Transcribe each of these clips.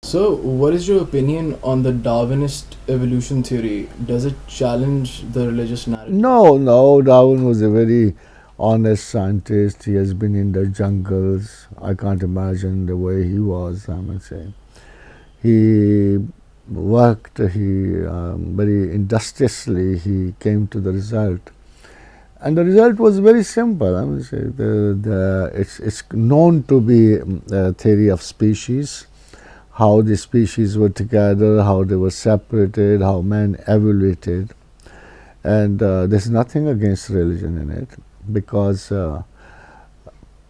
So, what is your opinion on the Darwinist evolution theory? Does it challenge the religious narrative? No, Darwin was a very honest scientist. He has been in the jungles. I can't imagine the way he was, I must say. He worked, he very industriously, he came to the result. And the result was very simple. I must say, it's known to be a theory of species, how the species were together, how they were separated, how man evoluted. And there's nothing against religion in it, because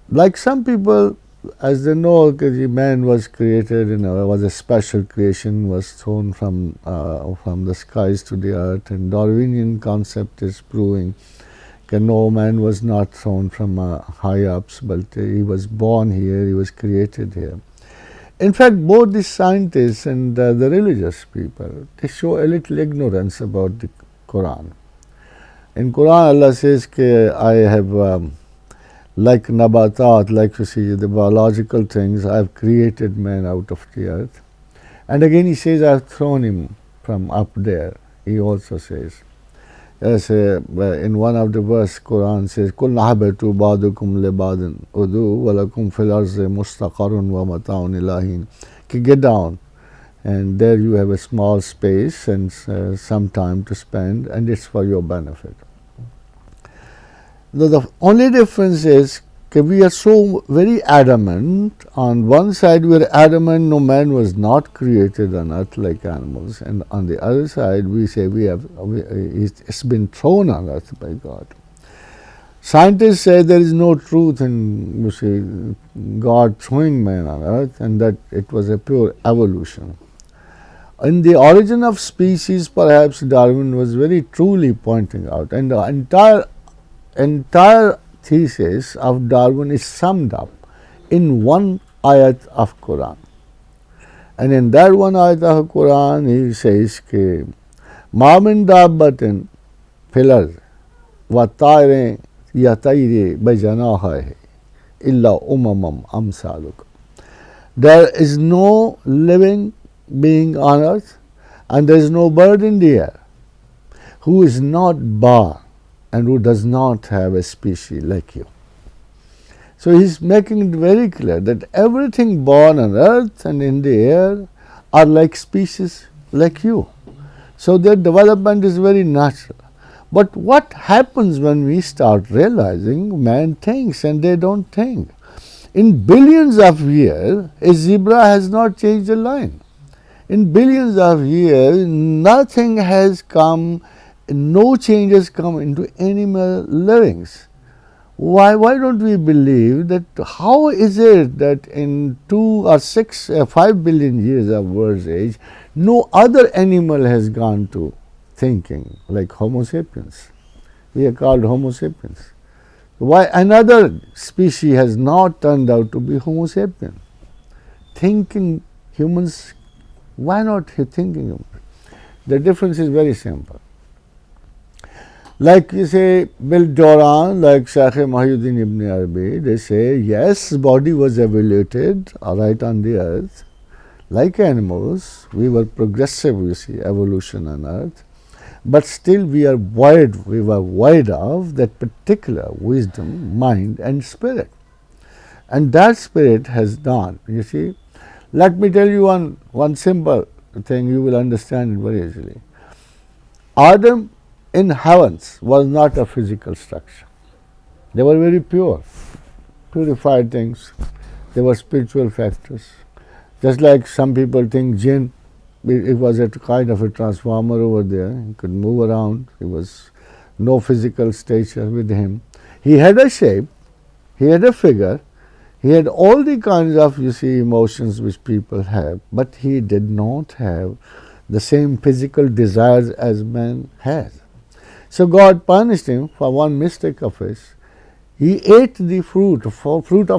like some people, as they know, the man was created, was a special creation, was thrown from the skies to the earth, and Darwinian concept is proving that no, man was not thrown from high ups, but he was born here, he was created here. In fact, both the scientists and the religious people, they show a little ignorance about the Quran. In Quran, Allah says, I have, like nabatat, like you see, the biological things, I have created man out of the earth. And again he says, I have thrown him from up there. He also says, yes, in one of the verse, Quran says, Kul nahabetu ba'dukum li ba'din udu walakum fil arzi mustaqarun wa mata'un ilahin. Get down. And there you have a small space and some time to spend, and it's for your benefit. The only difference is we are so very adamant. On one side we are adamant no man was not created on earth like animals, and on the other side we say it's been thrown on earth by God. Scientists say there is no truth in, you see, God throwing man on earth, and that it was a pure evolution. In the origin of species, perhaps Darwin was very truly pointing out, and the entire thesis of Darwin is summed up in one ayat of Quran. And in that one ayat of Quran, he says, Ma min dabbatin fil ard wa tairin yatayri bajanaha illa umamam amsalukum. There is no living being on earth, and there is no bird in the air who is not born and who does not have a species like you. So he's making it very clear that everything born on earth and in the air are like species like you. So their development is very natural. But what happens when we start realizing man thinks and they don't think? In billions of years, a zebra has not changed a line. In billions of years, nothing has come, no changes come into animal livings. Why don't we believe that? How is it that in 2 or 6 or 5 billion years of world's age, no other animal has gone to thinking like Homo sapiens? We are called Homo sapiens. Why another species has not turned out to be Homo sapien? Thinking humans, why not thinking humans? The difference is very simple. Like you say, Bill Doran, like Shaykh Mahyuddin Ibn Arabi, they say, yes, body was evoluted right on the earth. Like animals, we were progressive, you see, evolution on earth. But still we were void of that particular wisdom, mind and spirit. And that spirit has gone, you see. Let me tell you one simple thing, you will understand it very easily. Adam in heavens was not a physical structure. They were very pure, purified things. They were spiritual factors. Just like some people think jinn, it was a kind of a transformer over there. He could move around. There was no physical stature with him. He had a shape, he had a figure, he had all the kinds of, you see, emotions which people have, but he did not have the same physical desires as man has. So God punished him for one mistake of his. He ate the fruit of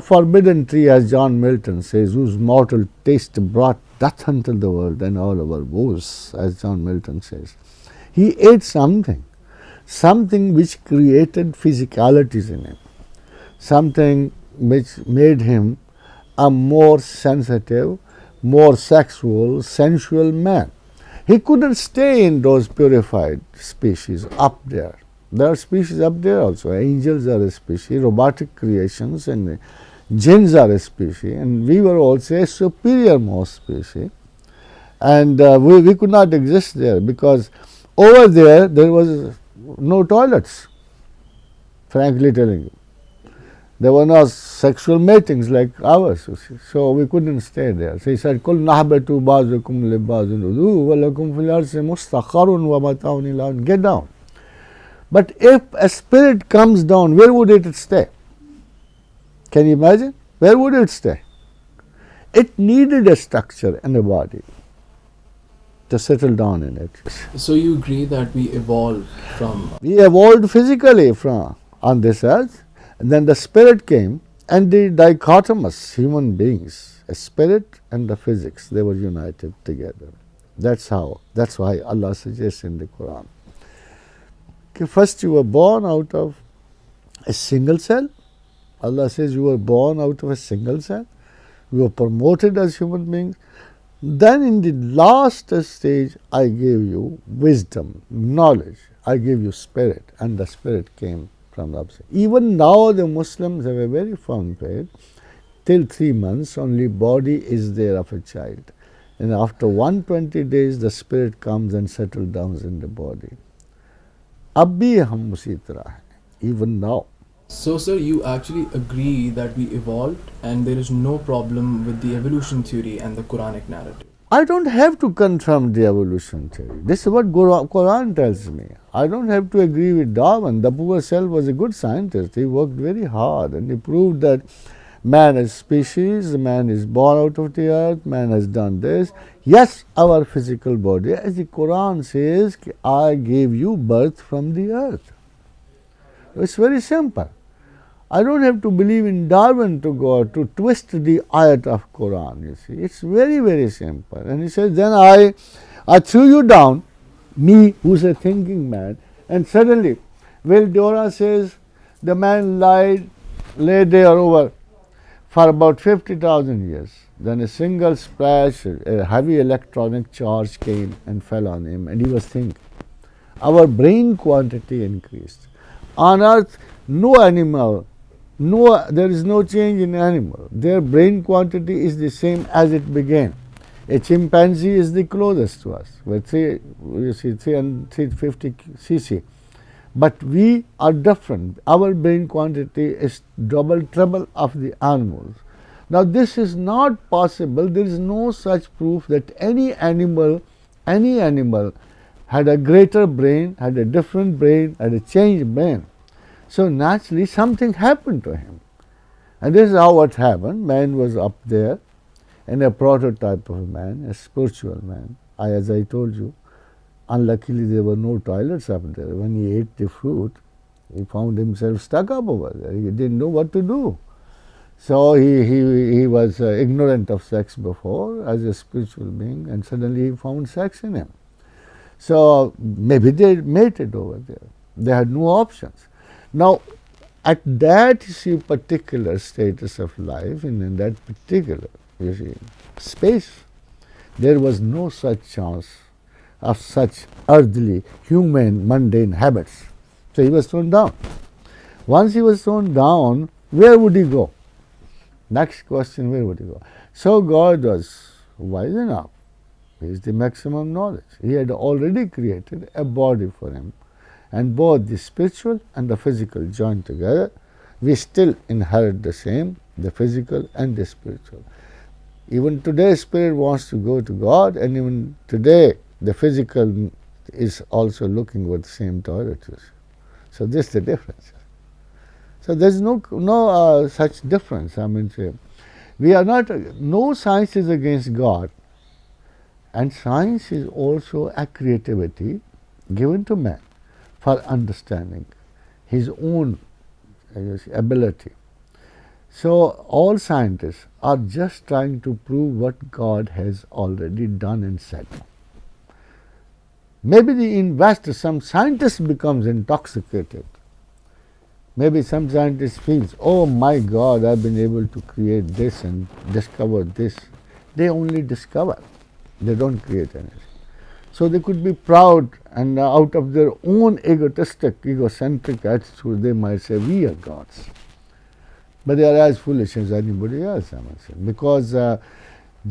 forbidden tree, as John Milton says, whose mortal taste brought death unto the world and all our woes, as John Milton says. He ate something which created physicalities in him, something which made him a more sensitive, more sexual, sensual man. He couldn't stay in those purified species up there. There are species up there also. Angels are a species, robotic creations, and jinns are a species, and we were also a superior most species. And we could not exist there because over there was no toilets, frankly telling you. There were no sexual matings like ours, you see. So we couldn't stay there. So he said, "Kul nahbatu ba'dukum li ba'din udu wa lakum fil ardi mustaqarrun wa mata'un ila." Get down. But if a spirit comes down, where would it stay? Can you imagine? Where would it stay? It needed a structure and a body to settle down in it. So you agree that we evolved from... We evolved physically from on this earth, and then the spirit came, and the dichotomous human beings, a spirit and the physics, they were united together. That's why Allah suggests in the Quran. Okay, first you were born out of a single cell. Allah says you were born out of a single cell. You were promoted as human beings. Then in the last stage, I gave you wisdom, knowledge. I gave you spirit, and the spirit came from the upside. Even now the Muslims have a very firm faith. Till 3 months, only body is there of a child. And after 120 days, the spirit comes and settles down in the body. अब भी हम उसी तरह हैं, even now. So sir, you actually agree that we evolved and there is no problem with the evolution theory and the Quranic narrative? I don't have to confirm the evolution theory. This is what Quran tells me. I don't have to agree with Darwin. The poor self was a good scientist. He worked very hard and he proved that man is species, man is born out of the earth, man has done this. Yes, our physical body, as the Quran says, I gave you birth from the earth. It's very simple. I don't have to believe in Darwin to go to twist the ayat of Quran, you see. It's very, very simple. And he says, then I threw you down, me who's a thinking man, and suddenly, well, Dora says, the man lay there over for about 50,000 years. Then a single splash, a heavy electronic charge came and fell on him, and he was thinking. Our brain quantity increased. On earth, no animal, there is no change in animal. Their brain quantity is the same as it began. A chimpanzee is the closest to us, with 350 cc. But we are different. Our brain quantity is double, treble of the animals. Now this is not possible. There is no such proof that any animal had a greater brain, had a different brain, had a changed brain. So naturally something happened to him. And this is how it happened. Man was up there, and a prototype of a man, a spiritual man. As I told you, unluckily there were no toilets up there. When he ate the fruit, he found himself stuck up over there. He didn't know what to do. So he was ignorant of sex before as a spiritual being, and suddenly he found sex in him. So maybe they mated over there. They had no options. Now, at that particular status of life, in that particular space, there was no such chance of such earthly, human, mundane habits. So he was thrown down. Once he was thrown down, where would he go? Next question, where would he go? So God was wise enough. He is the maximum knowledge. He had already created a body for him. And both the spiritual and the physical joined together, we still inherit the same, the physical and the spiritual. Even today, spirit wants to go to God, and even today, the physical is also looking for the same toiletries. So this is the difference. So there is no such difference. I mean, we are not. No science is against God, and science is also a creativity given to man for understanding his own ability. So all scientists are just trying to prove what God has already done and said. Maybe the investor, some scientist becomes intoxicated. Maybe some scientist feels, oh my God, I've been able to create this and discover this. They only discover. They don't create anything. So they could be proud, and out of their own egocentric attitude, they might say, we are gods. But they are as foolish as anybody else, I must say. Because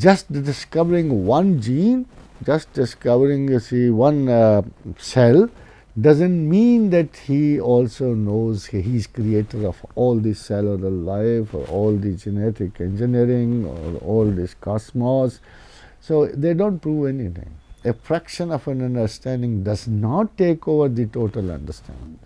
just discovering one gene, just discovering, you see, one cell, doesn't mean that he also knows he's creator of all this cellular life, or all the genetic engineering, or all this cosmos. So they don't prove anything. A fraction of an understanding does not take over the total understanding.